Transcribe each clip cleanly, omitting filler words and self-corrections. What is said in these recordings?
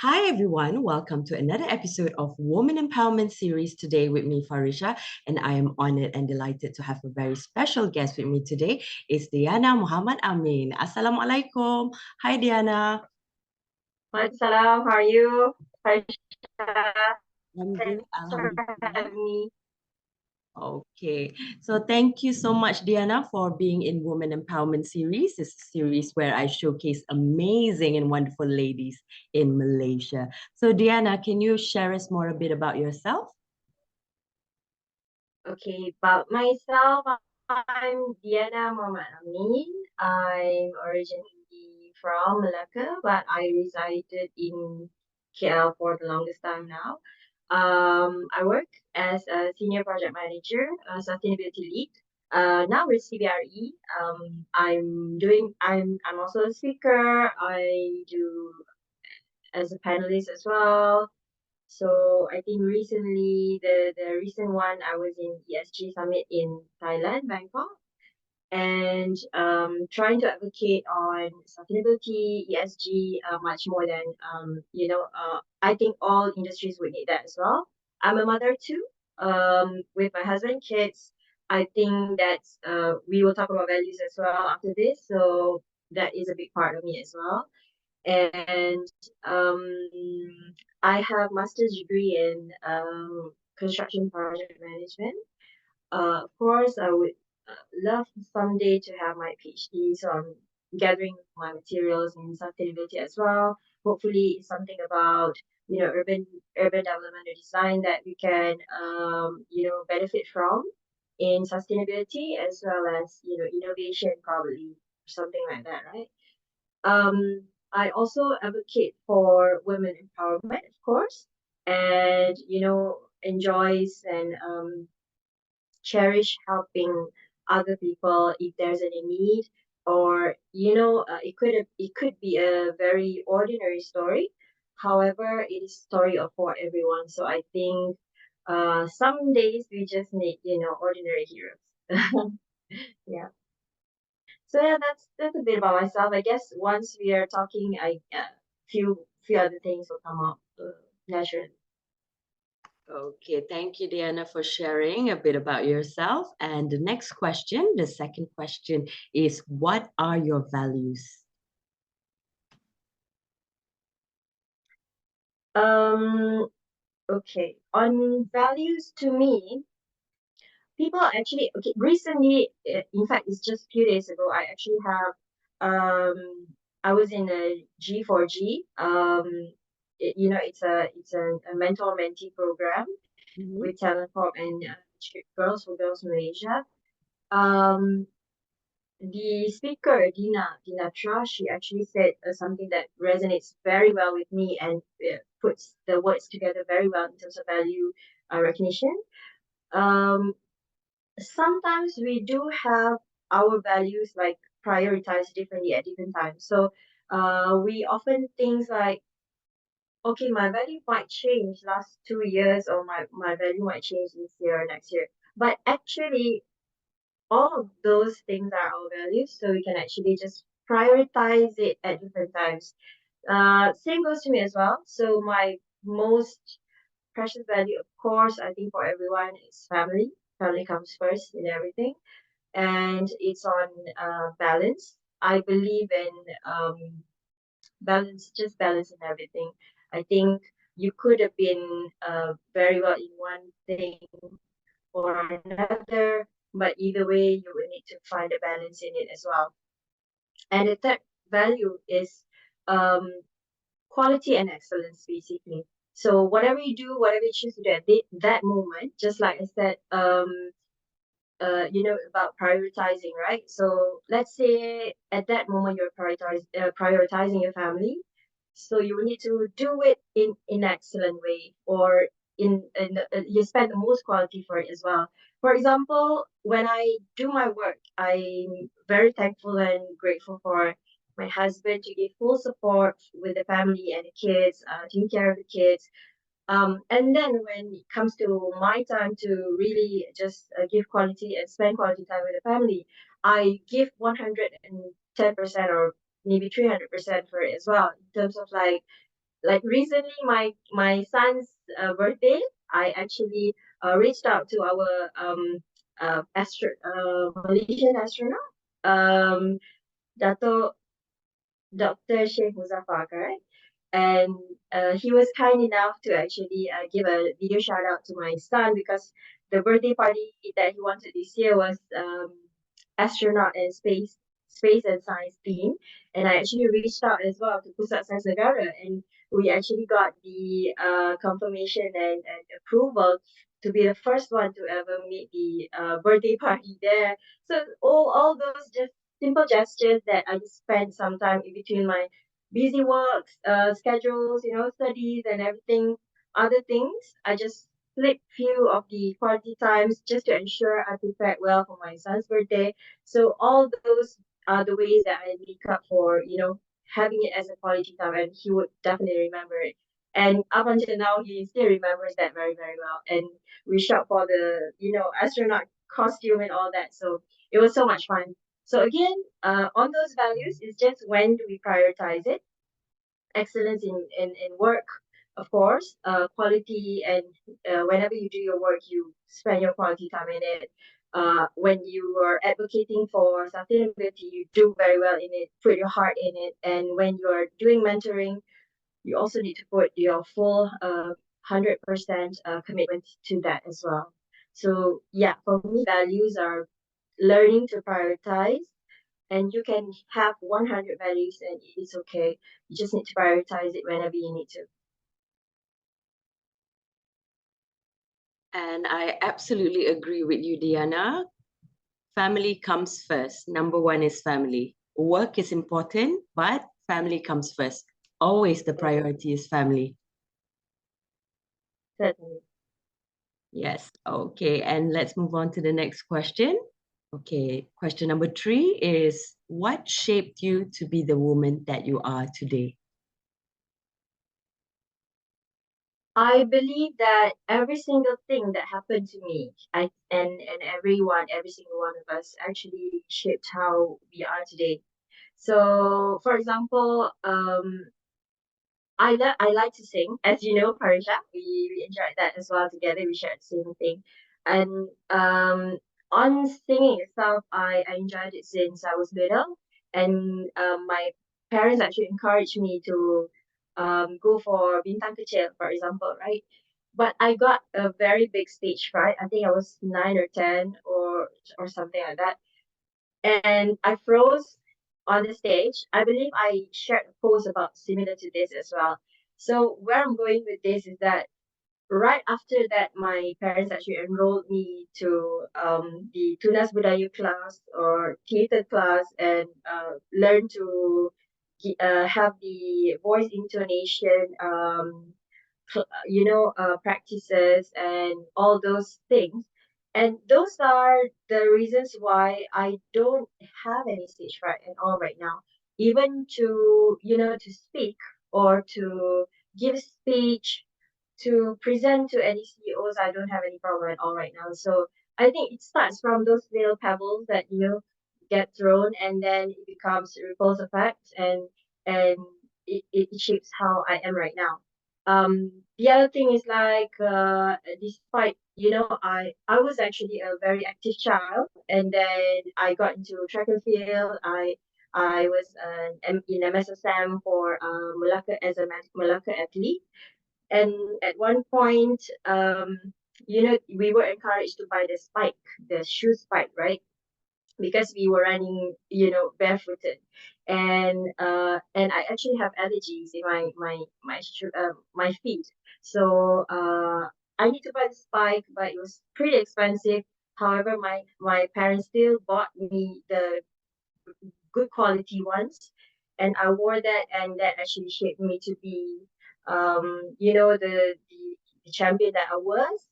Hi everyone, welcome to another episode of Women Empowerment Series today with me, Farisha, and I am honored and delighted to have a very special guest with me today. It's Diyana Amin. Assalamualaikum. Hi Diyana. Salam, how are you? Hi, I'm good, thanks for Alhamdulillah. having me. Okay, so thank you so much, Diana, for being in Women Empowerment Series. This is a series where I showcase amazing and wonderful ladies in Malaysia. So, Diana, can you share us more a bit about yourself? Okay, about myself, I'm Diyana Amin. I'm originally from Malacca, but I resided in KL for the longest time now. I work as a senior project manager, a sustainability lead. Now with CBRE, I'm also a speaker. I do as a panelist as well. So I think recently, the recent one, I was in ESG Summit in Thailand, Bangkok, and trying to advocate on sustainability, ESG, much more than I think all industries would need that as well. I'm a mother too, with my husband, kids. I think that's we will talk about values as well after this. So that is a big part of me as well. And I have master's degree in construction project management. Of course, I would love someday to have my PhD, so I'm gathering my materials in sustainability as well. Hopefully, it's something about urban development or design that we can benefit from in sustainability as well as innovation, probably something like that, right? I also advocate for women empowerment, of course, and enjoys and cherish helping other people if there's any need, or it could be a very ordinary story. However, it is story of for everyone. So I think some days we just need ordinary heroes. Yeah. So yeah, that's a bit about myself. I guess once we are talking, I few other things will come up naturally. Okay, thank you, Diana, for sharing a bit about yourself. And the next question, the second question is, what are your values? Um. Okay. On values, to me, people actually okay. Recently, in fact, it's just a few days ago. I actually have I was in a G4G. It's a mentor mentee program Mhm. with Talent Corp and Girls for Girls Malaysia. Um, the speaker, Dina Tra, she actually said something that resonates very well with me and puts the words together very well in terms of value recognition. Um, Sometimes we do have our values like prioritized differently at different times. So we often things like, okay, my value might change last 2 years, or my value might change this year or next year. But actually, all of those things are our values, so we can actually just prioritize it at different times. Same goes to me as well. So my most precious value, of course, I think for everyone is family. Family comes first in everything, and it's on balance. I believe in balance, just balance in everything. I think you could have been very well in one thing or another, but either way, you will need to find a balance in it as well. And the third value is um, quality and excellence, basically. So whatever you do, whatever you choose to do at that moment, just like I said, about prioritizing, right? So let's say at that moment you're prioritizing your family, so you will need to do it in excellent way, or you spend the most quality for it as well. For example, when I do my work, I'm very thankful and grateful for my husband to give full support with the family and the kids, taking care of the kids. And then when it comes to my time to really just give quality and spend quality time with the family, I give 110% or maybe 300% for it as well, in terms of like like recently, my son's birthday, I actually reached out to our Malaysian astronaut, Dato Dr. Sheikh Muzaffar, correct? And he was kind enough to actually give a video shout out to my son, because the birthday party that he wanted this year was astronaut and space and science theme. And I actually reached out as well to Pusat Sains Negara, and we actually got the confirmation and approval to be the first one to ever meet the birthday party there. So all those just simple gestures that I just spend some time in between my busy works, schedules, studies and everything, other things. I just split few of the quality times just to ensure I prepared well for my son's birthday. So all those are the ways that I make up for, having it as a quality time, and he would definitely remember it. And up until now, he still remembers that very, very well. And we shop for the, astronaut costume and all that. So it was so much fun. So again, on those values, it's just when do we prioritize it? Excellence in work, of course, quality, and whenever you do your work, you spend your quality time in it. When you are advocating for sustainability, you do very well in it, put your heart in it. And when you're doing mentoring, you also need to put your full 100% commitment to that as well. So yeah, for me, values are learning to prioritize, and you can have 100 values and it's okay. You just need to prioritize it whenever you need to. And I absolutely agree with you, Diyana. Family comes first. Number one is family. Work is important, but family comes first. Always the priority is family. Certainly. Yes. Okay. And let's move on to the next question. Okay. Question number 3 is, what shaped you to be the woman that you are today? I believe that every single thing that happened to me, and everyone, every single one of us actually shaped how we are today. So, for example, I like to sing, as you know, Parisha. We enjoyed that as well together. We shared the same thing, and on singing itself, I enjoyed it since I was little, and my parents actually encouraged me to go for bintang kecil, for example, right? But I got a very big stage fright. I think I was 9 or 10 or something like that, and I froze on the stage. I believe I shared a post about similar to this as well. So where I'm going with this is that right after that, my parents actually enrolled me to the Tunas Budaya class or theater class, and learn to have the voice intonation, practices and all those things. And those are the reasons why I don't have any stage fright at all right now. Even to speak or to give speech, to present to any CEOs, I don't have any problem at all right now. So I think it starts from those little pebbles that get thrown, and then it becomes a ripple effect, and it shapes how I am right now. The other thing is like despite I was actually a very active child, and then I got into track and field. I was in MSSM for Malacca as a Malacca athlete, and at one point, we were encouraged to buy the spike, the shoe spike, right? Because we were running, barefooted, and I actually have allergies in my feet. So I need to buy the spike, but it was pretty expensive. However, my parents still bought me the good quality ones, and I wore that, and that actually shaped me to be, the champion that I was.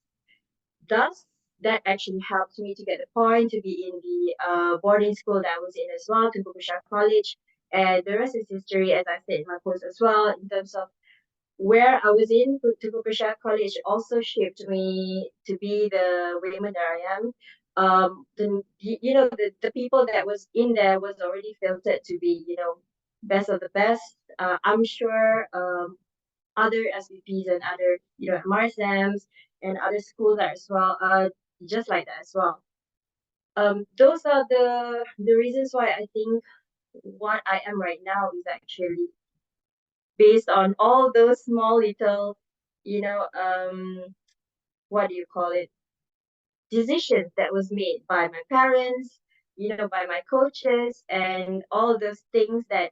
Thus, that actually helped me to get the point to be in the boarding school that I was in as well, to Kukusha College. And the rest is history, as I said in my post as well, in terms of where I was in Kukusha College also shaped me to be the woman that I am. The people that was in there was already filtered to be, best of the best. I'm sure other SVPs and other, MRSMs and other schools as well, just like that as well. Those are the reasons why I think what I am right now is actually based on all those small little, what do you call it? Decisions that was made by my parents, by my coaches, and all those things that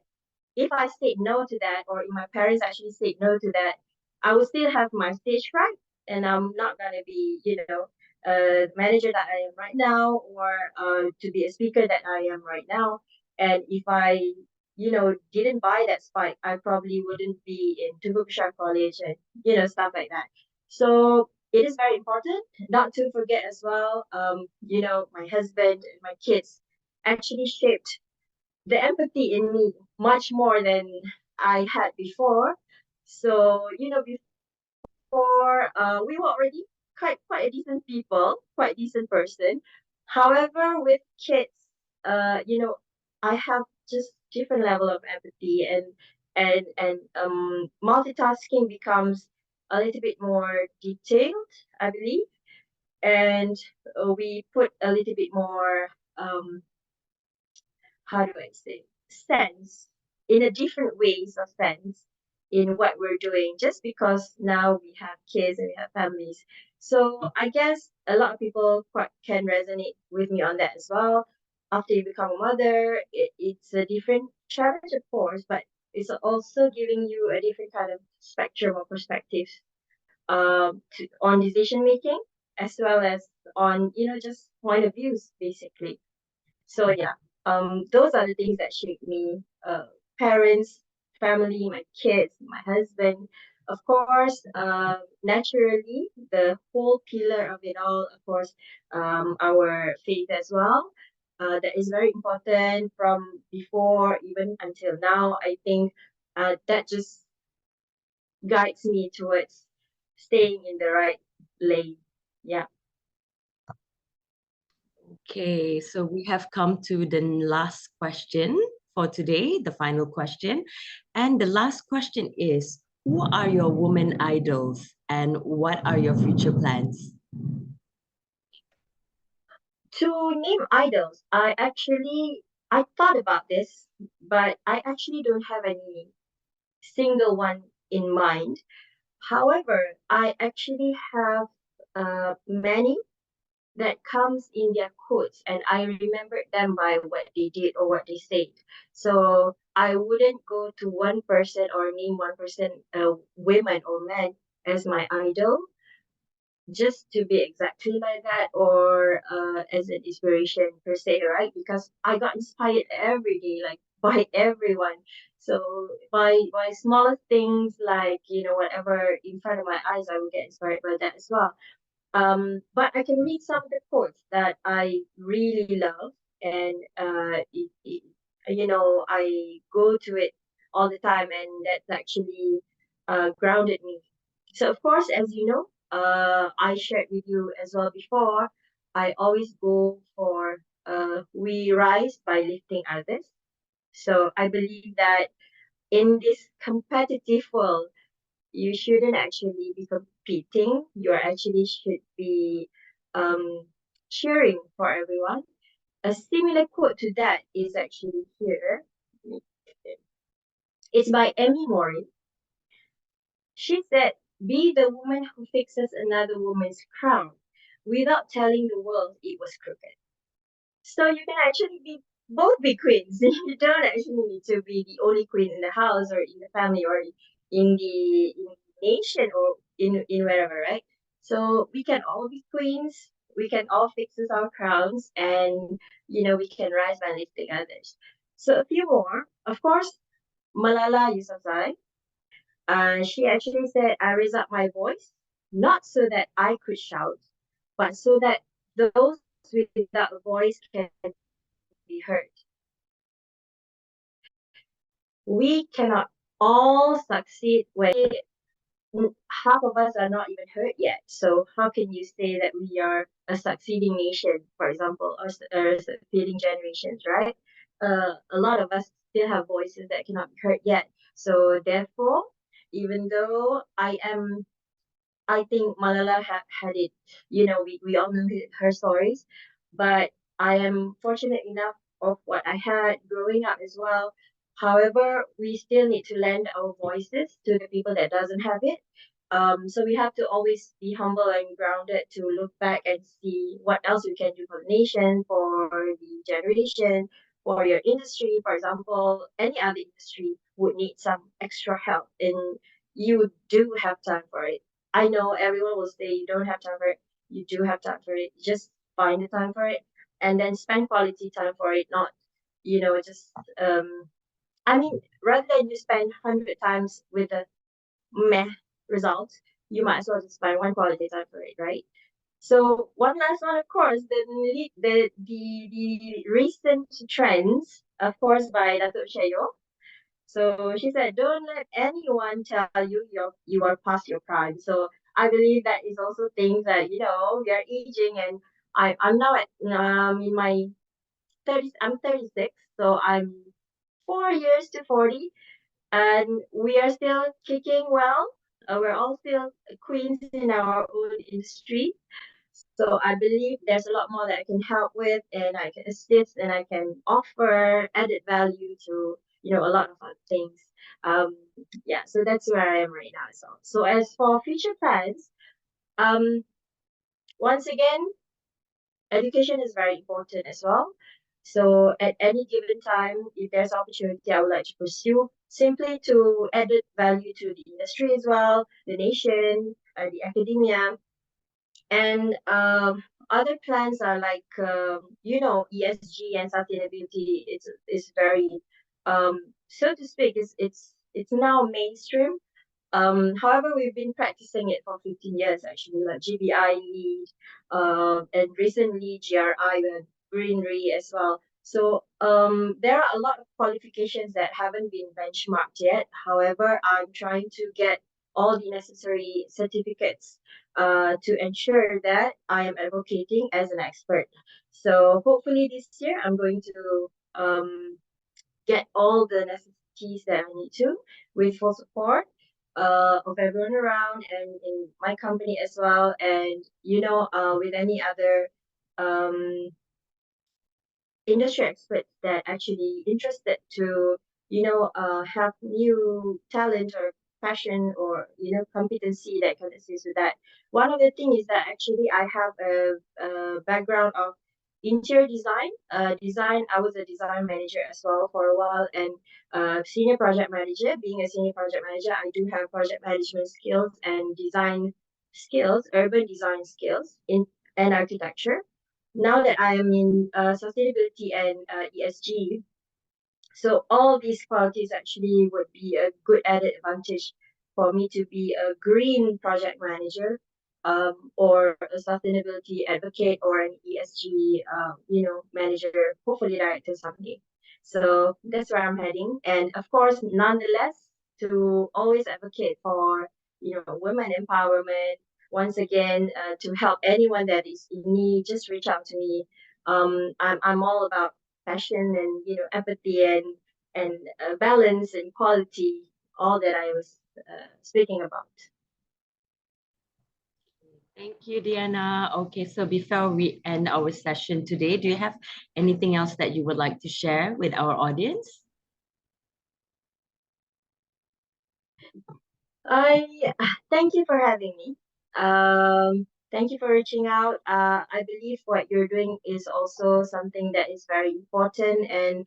if I said no to that, or if my parents actually said no to that, I would still have my stage fright, and I'm not gonna be, a manager that I am right now, or to be a speaker that I am right now. And if I, didn't buy that spike, I probably wouldn't be in Tunku Bishar College and stuff like that. So it is very important not to forget as well. My husband and my kids actually shaped the empathy in me much more than I had before. So, before we were already quite a decent people, quite decent person. However, with kids, I have just different level of empathy, and multitasking becomes a little bit more detailed, I believe, and we put a little bit more how do I say, sense in a different ways of sense in what we're doing just because now we have kids and we have families. So I guess a lot of people quite can resonate with me on that as well. After you become a mother, it's a different challenge, of course, but it's also giving you a different kind of spectrum of perspectives on decision making as well as on, just point of views, basically. So yeah, those are the things that shape me. Parents, family, my kids, my husband. Of course, naturally, the whole pillar of it all, of course, our faith as well. That is very important from before even until now. I think that just guides me towards staying in the right lane. Yeah. Okay, so we have come to the last question for today, the final question. And the last question is, who are your women idols and what are your future plans? To name idols, I thought about this, but I actually don't have any single one in mind. However, I actually have many that comes in their quotes, and I remembered them by what they did or what they said. So I wouldn't go to one person or name one person, women or men, as my idol just to be exactly like that or as an inspiration per se, right? Because I got inspired every day, like by everyone. So by smaller things like whatever in front of my eyes, I will get inspired by that as well. But I can read some of the quotes that I really love, and I go to it all the time, and that's actually grounded me. So of course, as you know, I shared with you as well before. I always go for we rise by lifting others. So I believe that in this competitive world, you shouldn't actually be competing. You actually should be um, cheering for everyone. A similar quote to that is actually here. It's by Emmy Morin. She said, "Be the woman who fixes another woman's crown without telling the world it was crooked." So you can actually be both be queens. You don't actually need to be the only queen in the house or in the family or in the nation or in wherever, right? So we can all be queens. We can all fix our crowns, and we can rise by lifting others. So a few more, of course, Malala Yousafzai. She actually said, "I raise up my voice not so that I could shout, but so that those without a voice can be heard." We cannot all succeed when half of us are not even heard yet. So how can you say that we are a succeeding nation, for example, or succeeding generations, right? A lot of us still have voices that cannot be heard yet. So therefore, even though I think Malala had it, we all know her stories, but I am fortunate enough of what I had growing up as well. However, we still need to lend our voices to the people that doesn't have it. So we have to always be humble and grounded to look back and see what else we can do for the nation, for the generation, for your industry. For example, any other industry would need some extra help, and you do have time for it. I know everyone will say you don't have time for it. You do have time for it. Just find the time for it and then spend quality time for it, not, just I mean, rather than you spend 100 times with a meh result, you might as well just spend one quality time for it, right? So one last one, of course, the recent trends, of course, by Datuk Shayo. So she said, "Don't let anyone tell you are past your prime." So I believe that is also things that we are aging, and I'm now at in my 30s. I'm 36, so I'm 4 years to 40, and we are still kicking well. We're all still queens in our own industry. So I believe there's a lot more that I can help with, and I can assist, and I can offer added value to a lot of other things. Um, yeah, so that's where I am right now. So as for future plans, um, once again, education is very important as well. So at any given time, if there's opportunity, I would like to pursue simply to add value to the industry as well, the nation, the academia. And other plans are like ESG and sustainability. It's very so to speak. It's now mainstream. However, we've been practicing it for 15 years actually, like GBI lead, and recently GRI and GreenRe as well. So there are a lot of qualifications that haven't been benchmarked yet. However, I'm trying to get all the necessary certificates to ensure that I am advocating as an expert. So hopefully this year I'm going to get all the necessities that I need to with full support of everyone around and in my company as well. And with any other um, industry experts that actually interested to have new talent or passion or competency that can assist with that. One of the things is that actually I have a background of interior design. I was a design manager as well for a while, and senior project manager. Being a senior project manager, I do have project management skills and design skills, urban design skills in and architecture. Now that I am in sustainability and ESG, so all these qualities actually would be a good added advantage for me to be a green project manager, or a sustainability advocate or an ESG, manager, hopefully director someday. So that's where I'm heading. And of course, nonetheless, to always advocate for, women empowerment. Once again, to help anyone that is in need, just reach out to me. I'm all about passion and empathy and balance and quality, all that I was speaking about. Thank you, Diana. Okay, so before we end our session today, do you have anything else that you would like to share with our audience? I thank you for having me. Thank you for reaching out. I believe what you're doing is also something that is very important, and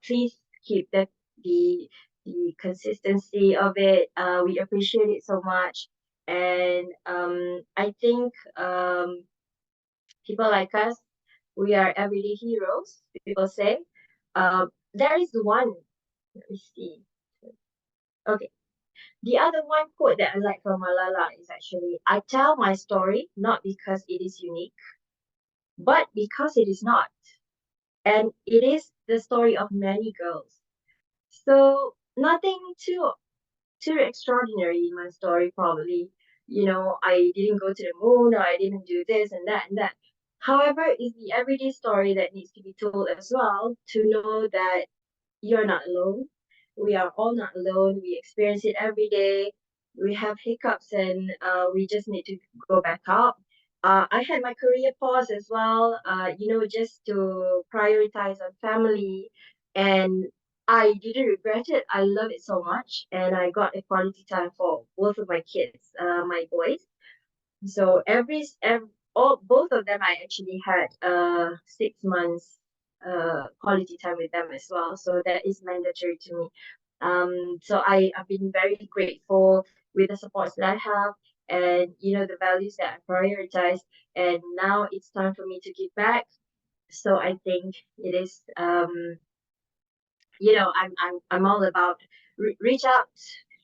please keep the the consistency of it. We appreciate it so much, and I think people like us, we are everyday heroes. People say. There is one. Let me see. Okay. The other one quote that I like from Malala is actually, "I tell my story not because it is unique, but because it is not. And it is the story of many girls." So nothing too extraordinary in my story, probably. I didn't go to the moon, or I didn't do this and that and that. However, it's the everyday story that needs to be told as well, to know that you're not alone. we are all not alone. We experience it every day. We have hiccups and we just need to go back up. I had my career pause as well, just to prioritize on family. And I didn't regret it. I love it so much. And I got a quality time for both of my kids, my boys. So all both of them, I actually had 6 months quality time with them as well. So that is mandatory to me. So I've been very grateful with the supports that I have and the values that I prioritize. And now it's time for me to give back. So I think it is I'm all about reach out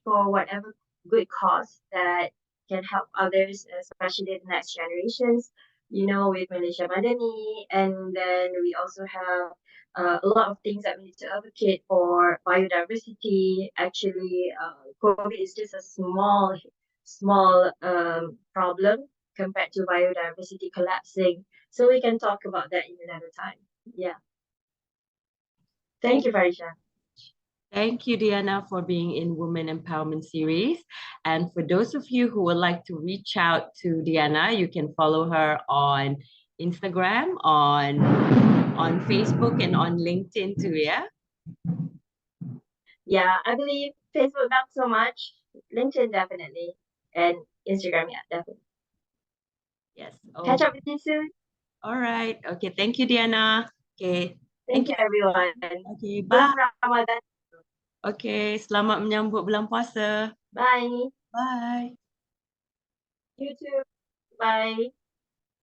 for whatever good cause that can help others, especially the next generations. With Malaysia Madani, and then we also have a lot of things that we need to advocate for biodiversity. Actually, COVID is just a small problem compared to biodiversity collapsing. So we can talk about that in another time. Yeah. Thank you, Farisha. Thank you, Diyana, for being in Women Empowerment Series. And for those of you who would like to reach out to Diyana, you can follow her on Instagram, on Facebook, and on LinkedIn too, yeah? Yeah, I believe Facebook not so much. LinkedIn definitely. And Instagram, yeah, definitely. Yes. Catch up with you soon. All right. Okay. Thank you, Diyana. Okay. Thank you, everyone. Okay. Bye. Selamat Ramadan. Okay. Selamat menyambut bulan puasa. Bye. Bye. You too. Bye.